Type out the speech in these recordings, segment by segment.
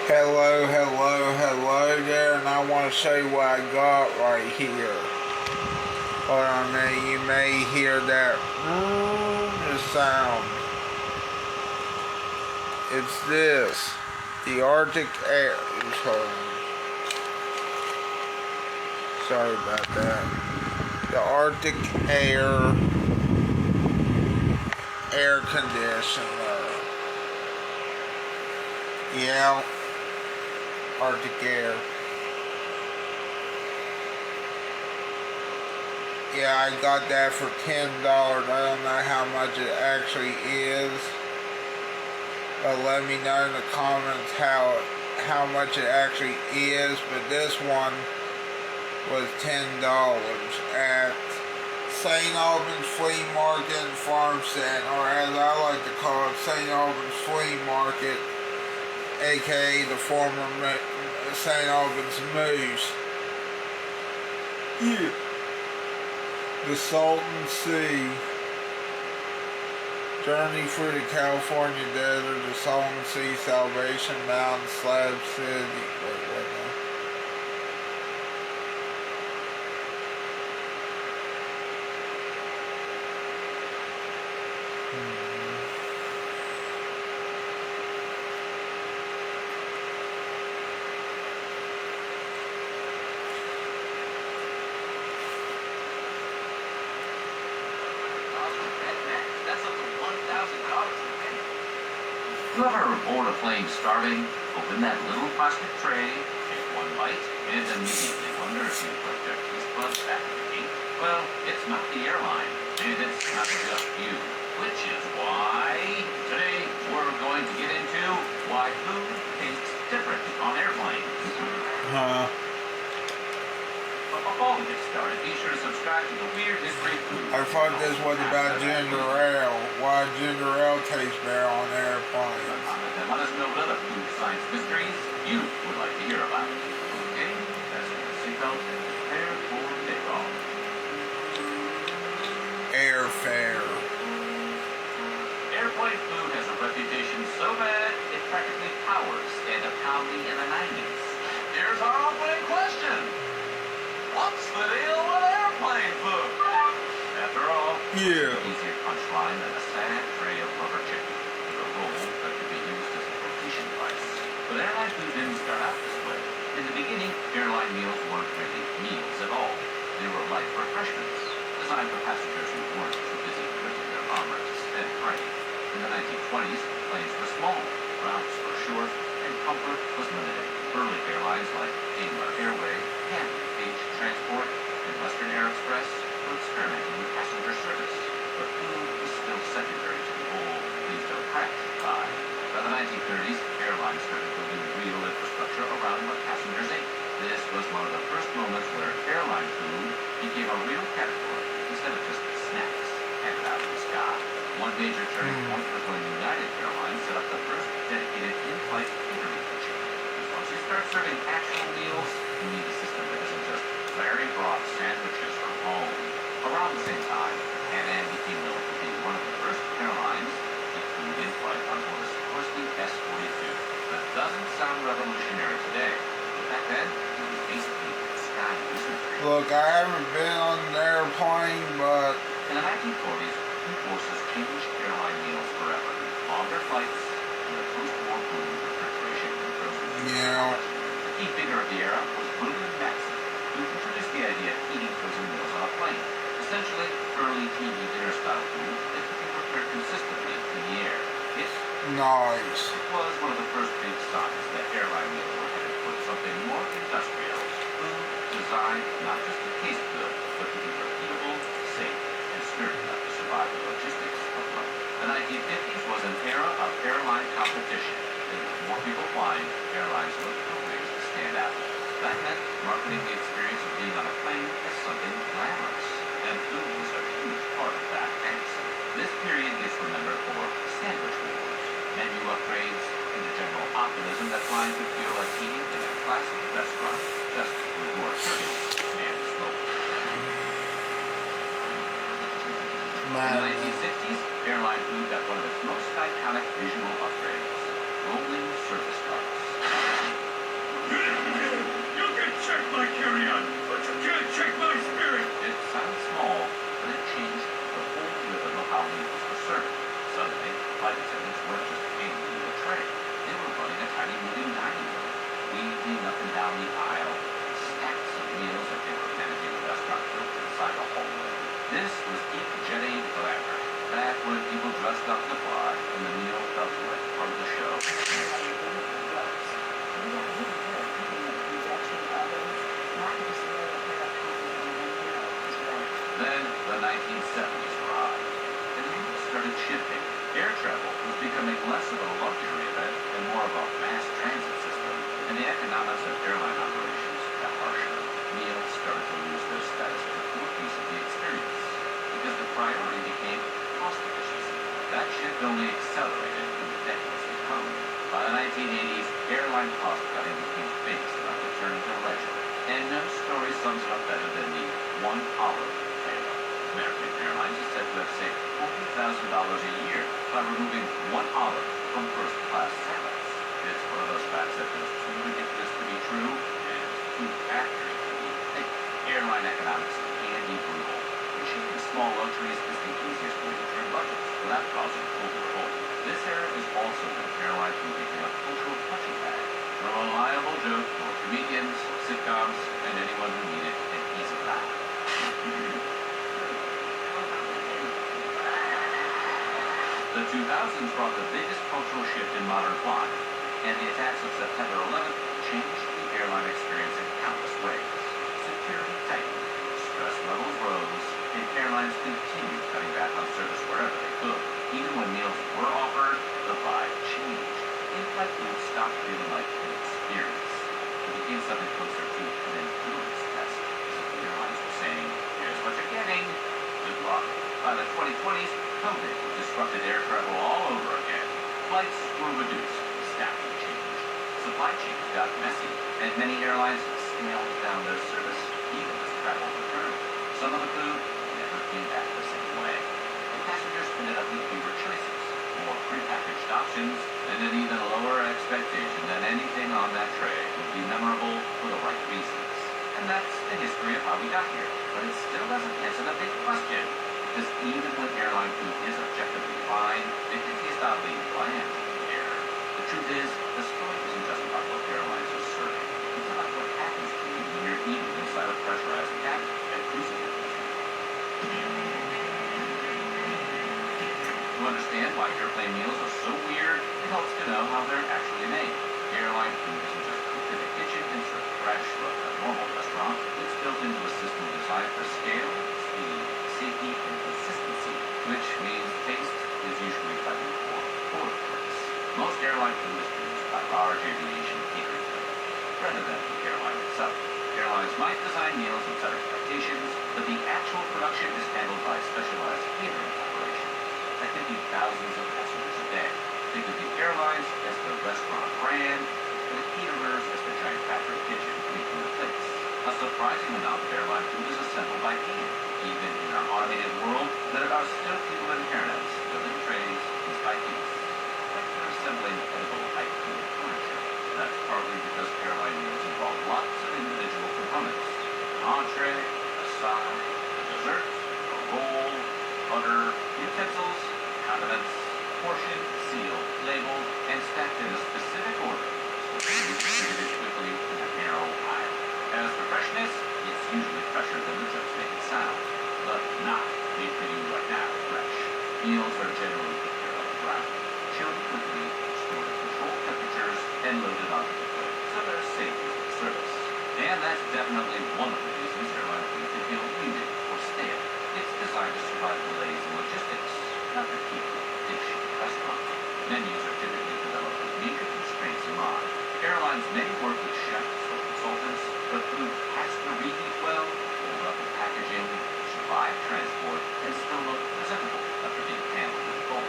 Hello, hello, hello there, and I want to show you what I got right here. Hold on a minute, you may hear that the sound. It's this, the Arctic Air. Sorry about that. The Arctic air conditioner. Yeah. Arctic Air. Yeah, I got that for $10. I don't know how much it actually is, but let me know in the comments how much it actually is. But this one was $10 at St. Albans Flea Market and Farm Stand, or as I like to call it, St. Albans Flea Market, aka the former St. Albans Moose. Yeah. The Salton Sea. Journey through the California desert, the Salton Sea, Salvation Mountain, Slab City. Wait, what now? If you ever board a plane starving, open that little plastic tray, take one bite, and immediately wonder if you put your taste buds back in the gate? Well, it's not the airline, and it's not just you, which is why today we're going to get into why food tastes different on airplanes. But before we get started, be sure to subscribe to the Weird History Food. I thought this was about ginger ale. Why ginger ale tastes better on airplanes. And let us know what other food science mysteries you would like to hear about. Okay, that's your seatbelt and prepare for takeoff. Airfare. Airplane food has a reputation so bad it practically powers stand-up comedy in the 90s. Here's our opening question. What's the deal with airplane food? After all, Yeah. it's an easier punchline than a sad tray of rubber chicken with a roll that could be used as a quotation device. But airline food didn't start out this way. In the beginning, airline meals weren't really meals at all. They were light refreshments, designed for passengers who weren't too busy lifting their armrests and praying. In the 1920s, planes were small, routes were short, and comfort was limited. Early airlines like Daimler Airway, Canada Transport, and Western Air Express were experimenting with passenger service, but food was still secondary to the whole please don't crash vibe. By the 1930s, airlines started building real infrastructure around what passengers ate. This was one of the first moments where airline food became a real category instead of just snacks handed out in the sky. One major turning point was when United Airlines set up the first dedicated in-flight catering kitchen. Because once you start serving actual meals, you need a system that isn't just very broad sandwiches from home. Around the same time, Pan Am became known for being one of the first airlines to keep food in flight on board a Sikorsky S-42. That doesn't sound revolutionary today, but back then, it was basically sky wizardry. Look, I haven't been on an airplane, but in the 1940s, food forces changed airline meals forever. Longer flights and the post-war boom of refrigeration and frozen food. yeah. The key figure of the era was William Maxon, who introduced the idea of eating frozen meals on a plane. Essentially, early TV dinner-style food that could be prepared consistently in the air. It Nice. was one of the first big signs that airline meals were headed towards something more industrial. Food designed not just to taste good, but to be repeatable, safe, and sturdy enough to survive the logistics of life. The 1950s was an era of airline competition, and with more people flying, airlines looked for ways to stand out. That meant marketing the experience of being on a plane as something glamorous, and food was a huge part of that fantasy. This period gets remembered for sandwich wars, menu upgrades, and the general optimism that flying could feel like eating in a classic restaurant, just with more turbulence and smoke. In the 1960s, airline food got one of its most iconic visual upgrades, rolling service cars. economics of airline operations got harsher. Meals started to lose their status as a core piece of the experience because the priority became cost efficiency. That shift only accelerated in the decades to come. By the 1980s, airline cost cutting became famous enough to turn into legend. And no story sums it up better than the one olive tale. American Airlines is said to have saved $40,000 a year by removing one olive from first-class salads. It's one of those facts that is too ridiculous to be true and too accurate to be fake. Airline economics can be brutal. Achieving small luxuries is the easiest way to trim budgets without causing overhaul. This era is also when airline food became a cultural punching bag. A reliable joke for comedians, sitcoms, and anyone who needed an easy laugh. The 2000s brought the biggest cultural shift in modern flying, and the attacks of September 11th changed the airline experience in countless ways. Security tightened, stress levels rose, and airlines continued cutting back on service wherever they could. Even when meals were offered, the vibe changed. In-flight food stopped feeling like an experience. It became something closer to an endurance test, as if the airlines were saying, here's what you're getting, good luck. By the 2020s, COVID disrupted air travel all over again. Flights were reduced, staffing changed, supply chains got messy, and many airlines scaled down their service, even as travel returned. Some of the food never came back the same way, and passengers ended up with fewer choices, more prepackaged options, and an even lower expectation that anything on that tray would be memorable for the right reasons. And that's the history of how we got here, but it still doesn't answer the big question. Because even when airline food is objectively fine, it can taste oddly bland in the air. The truth is, the story isn't just about what airlines are serving. It's about what happens to you when you're eating inside a pressurized cabin at cruising altitude. To understand why airplane meals are so weird, it helps to know how they're actually made. Airline food isn't just cooked in the kitchen and served fresh like a normal restaurant. It's built into a system designed for scale, speed, safety, and consistency, which means taste is usually fighting for fourth place. Most airline food is produced by large aviation catering companies, rather than the airline itself. Airlines might design meals and set expectations, but the actual production is handled by specialized catering operations that can feed thousands of passengers a day. Think of the airlines as the restaurant brand, and the caterers as the giant factory kitchen making the plates. A surprising amount of airline food is assembled by hand. Even in our automated world, there are still people in hairnets building trays piece by piece, like they're assembling edible IQ furniture. That's partly because airline meals involve lots of individual components: an entree, a side, a dessert, a roll, butter, utensils, condiments, portioned, sealed, labeled, and stacked in a specific order, so food is distributed quickly in a narrow aisle. As for freshness, it's usually fresher than the jokes make it sound, but not made for you right now fresh. Meals are generally prepared on the ground, chilled quickly, stored at controlled temperatures, and loaded onto the plate, so they're safe for service. And that's definitely one of the reasons airline food can feel muted or stale. It's designed to survive delays in logistics, not to keep the dish in the restaurant. Menus are typically developed with major constraints in mind. Airlines may work with chefs or consultants, but food has to reheat well, hold up in packaging, survive transport, and still look presentable after being handled in bulk.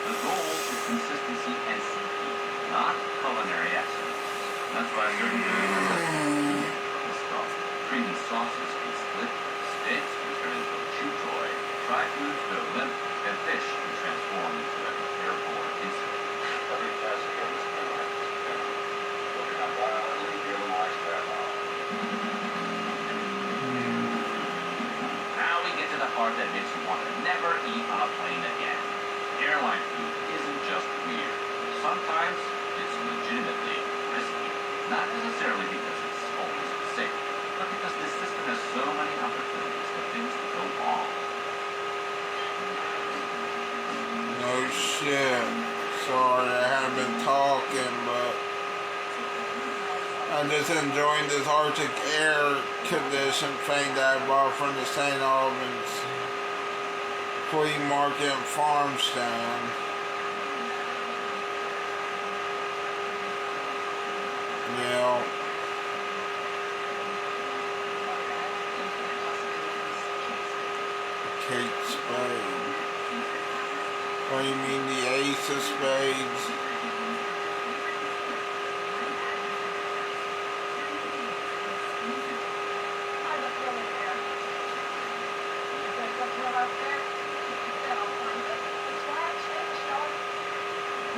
The goal is consistency and safety, not culinary excellence. That's why certain foods are just from the start. Creamy sauces can split, steaks can turn into a chew toy, fried foods go limp, and fish can transform into an airborne incident. But it has to go to Now we get to the part that makes you want to never eat on a plane again. Airline food isn't just weird. Sometimes it's legitimately risky. Not necessarily because it's always safe, but because this system has so many opportunities for things to go wrong. No shit. Sorry, I haven't been talking, but I'm just enjoying this Arctic air conditioned thing that I bought from the St. Albans flea market and farm stand. You know, Oh, you mean the ace of spades?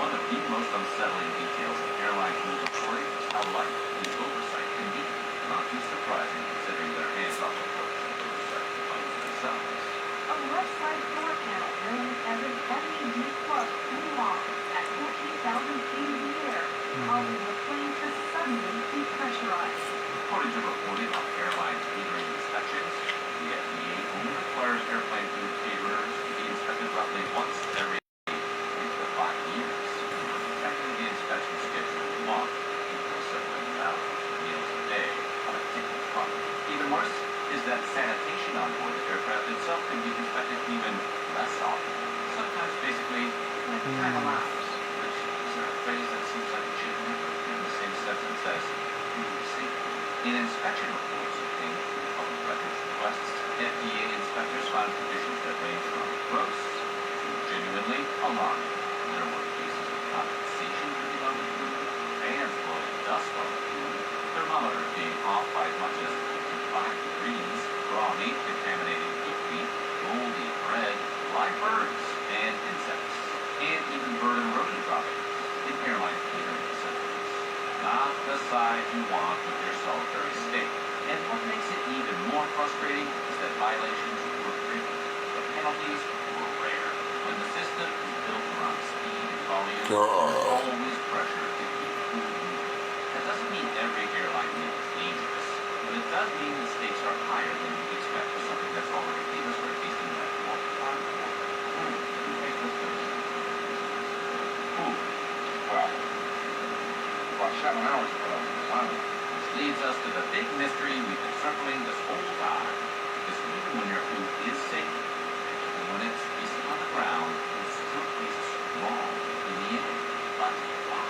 One of the most unsettling details of airline moving story is how light the oversight can be. Not too surprising considering their hands-off approach to oversight components themselves. A left-side door panel known as an MED Plus flew off at 14,000 feet in the air, causing the plane to suddenly depressurize. According to reporting on airline catering inspections, the FAA only requires airplane food caterers to be inspected roughly once every 3 to 5 years. Technically, the inspection schedule is long, equals several hours for meals a day on a ticking clock. Even worse is that sanitation on board the aircraft itself can be inspected even less often. Sometimes basically like time allows, which is a phrase that seems like it should never be in the same sentence as food safety. In inspection reports obtained through public records requests, FDA inspectors found conditions that range from gross to genuinely alarming. There were cases of condensation dripping on the food, fans blowing dust on the food, thermometers being off by as much as 55 degrees, raw meat contaminating cooked meat, moldy bread, live birds, and insects, and even bird and rodent droppings in airline catering facilities. Not the side you want with your solitary steak. And what makes it even more frustrating is that violations were frequent, but penalties were rare. When the system is built around speed and volume, there's always pressure to keep food moving. That doesn't mean every airline meal is dangerous, but it does mean the stakes are higher than you'd expect for something that's already famous for tasting like pork farm pork. Well, about 7 hours ago, I was in London. Which leads us to the big mystery we've been circling this whole time. Because even when your food is safe, and when it's decent on the ground, it still tastes wrong in the end. But why?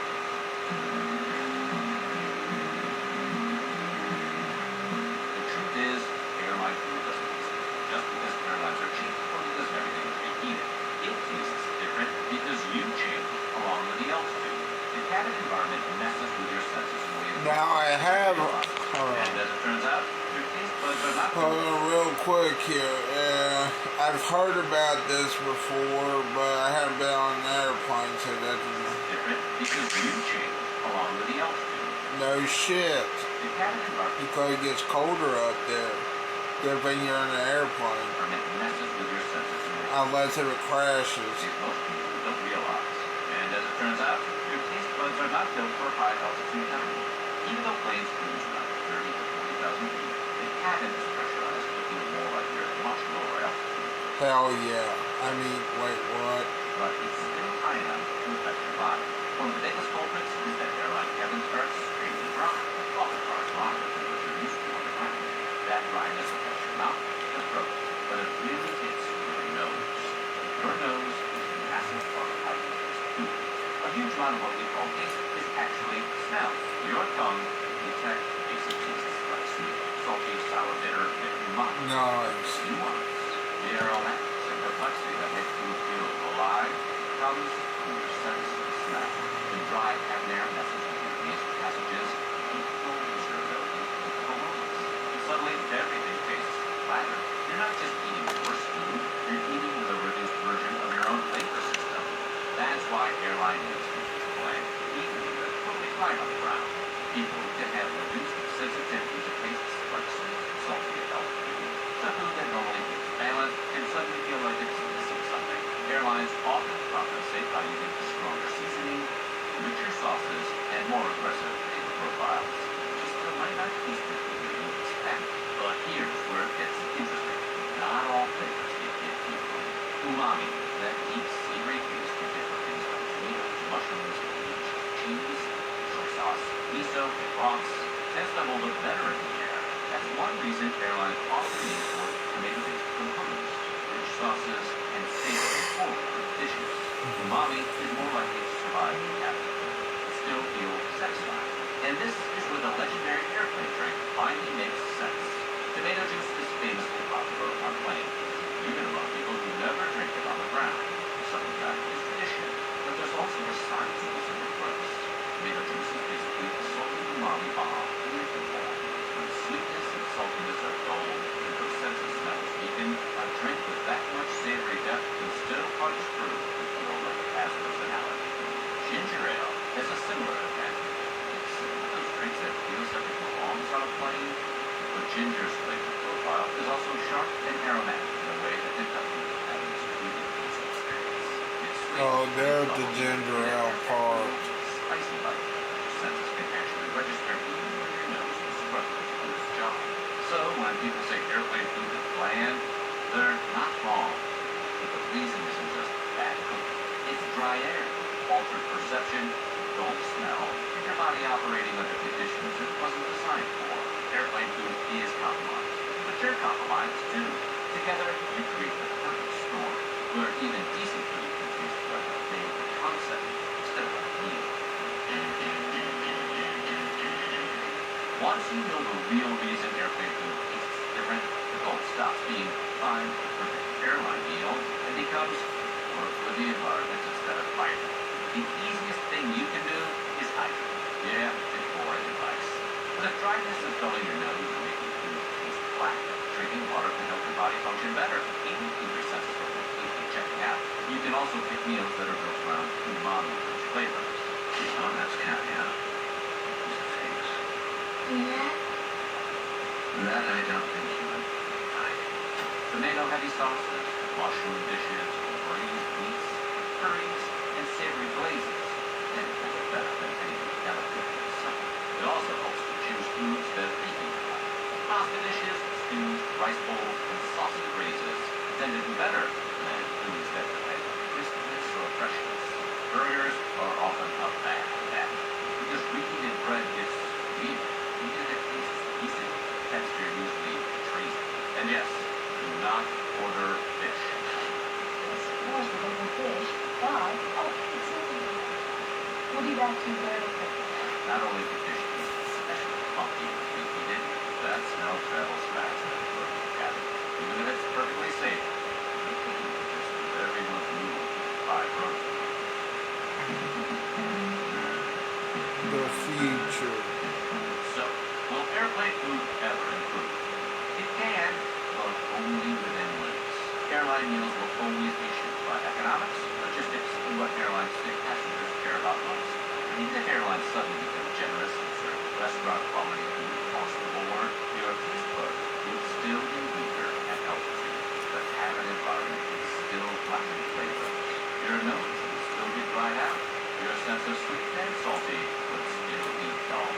The truth is, airline food doesn't taste good just because airlines are cheap or because everything is reheated. It tastes different because you change along with the altitude. The cabin environment messes with your senses in ways. Now I have. And as it turns out, your taste buds are not. Hold on real quick here. I've heard about this before, but I haven't been on an airplane, so that Different because you change along with the altitude. no shit. The cabin environment Because it gets colder up there. Good thing you're in an airplane. messes with your senses in ways Unless if it crashes. most people don't realize. And as it turns out, your taste buds are not built for high altitude travel. Even though planes cruise around 30 to 40,000 feet, the cabin is pressurized to feel more like you're at much lower altitude. Hell yeah. I mean, wait, what? But it's still high enough to affect your body. One of the biggest culprits is that airline cabins are extremely dry. Often far drier than what you're used to on the ground. That dryness affects your mouth and throat, but it really hits your nose. Your nose is a massive part of how you taste food. A huge amount of what we call taste is actually smell. Your tongue detects basic tastes like sweet, salty, sour, bitter, and umami. Nice. Nuance, the aromatics and complexity that make food feel alive comes from your sense of smell. When dry cabin air messes with your nasal passages, you lose your ability to pick up aromas. And suddenly, everything tastes flatter. You're not just eating worse food, you're eating with a reduced version of your own flavor system. That's why airline meals can taste bland, even when they're totally fine on the ground. People can have reduced sensitivity to tastes like sweet, salty, and altitude. So food that normally feels balanced can suddenly feel like it's missing something. Airlines often compensate by using stronger seasoning, richer sauces, and more aggressive flavor profiles, which still might not taste the way you expect. But here's where it gets interesting. Not all flavors get hit equally. Umami, that deep, savory taste can differ things like tomatoes, mushrooms, bleach, cheese, soy sauce, miso, and broths, tends to hold up better in the air. That's one reason airlines often lean toward tomato-based components, rich sauces, and savory forward dishes. Umami is more likely to survive in cabin, but still feel satisfying. And this is where the legendary airplane drink finally makes sense. Tomato juice is famously popular on planes. You're going to love people who never drink it on the ground. some of that is tradition, but there's also a science to this approach. Tomato juice is basically a salty umami bomb in liquid form. When sweetness and saltiness are dulled and those sense of smells weakened, a drink with that much savory depth can still punch through and feel like it has personality. Ginger ale has a similar advantage. It's one of those drinks that feels like it belongs on a plane, but ginger's flavor profile is also sharp and aromatic in a way that Kentucky has really easy experience. It's sweet, Oh, there's the bubbly, ginger and ale has part. a spicy bite. Your senses can actually register even when your nose is struggling to do its job. So when people say airplane food is bland, they're not wrong. But the reason isn't just bad cooking. It's dry air, altered perception, dull smell, and your body operating under conditions it wasn't designed for. Airplane food is compromised, but you're compromised too. Together, you create the perfect storm, where even decent food can taste like a made concept instead of a meal. Once you know the real reason airplane food tastes different, the goal stops being find the perfect airline meal and becomes work for the environment instead of fight it. The easiest thing you can do is hydrate. Yeah, it's boring advice. But if dryness is filling your nose and making food taste black, drinking water can help your body function better, even if your senses are completely checking out. You can also pick meals that are built around umami-rich flavors. Oh, that's caviar. Piece of figs. Yeah. That I don't think you would like. Tomato-heavy sauces, mushroom dishes, braised meats, curries, and savory glazes. Anything is better than anything delicate and simple. It also helps to choose foods that you like. Pasta dishes, stews, rice bowls, and saucy grazes tend to do better than foods that depend on crispiness or freshness. Burgers are often a bad bet because reheated bread gets weird. Even if it tastes decent, texture usually betrays it. And yes, do not order fish. Yes, of course we're going to fish, but... Oh, it's nothing. We'll be back to you very quickly. Not only do fish taste especially funky when reheated, that smell travels fast in a burger cabin. Even if it's perfectly safe, you can do it just with everyone's mood by protein. The future. So, will airplane food ever improve? It can, but only within limits. Airline meals will always be shaped by economics, logistics, and what airlines think passengers care about most. Even if airlines suddenly become generous and serve restaurant quality food across the board, your taste buds would still be weaker at altitude. The cabin environment is still lacking flavor. Your nose would still be dried out. Your sense of sweet and salty would still be dull.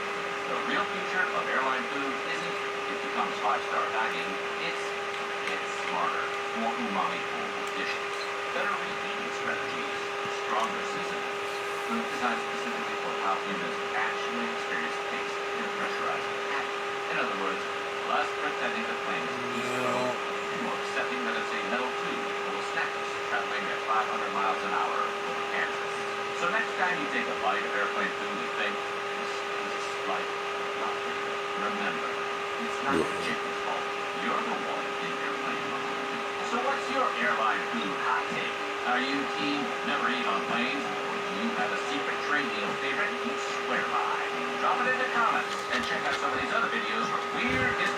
The real future of airline food isn't it becomes five-star dining, it's smarter, more umami-full dishes, better reheating strategies, stronger seasoning, food designed specifically for how humans actually experience taste in a pressurized cabin. In other words, less pretending the plane is peaceful, and more accepting that it's a metal tube full of snacks traveling at 500 miles an hour over Kansas. So next time you take a bite of airplane food and think, this tastes like nothing, remember, it's not the chicken's fault. You're the one in airplane mode. So what's your airline food hot take? Are you team never eat on planes? Or do you have a secret train meal favorite you swear by? Drop it in the comments and check out some of these other videos for weird history.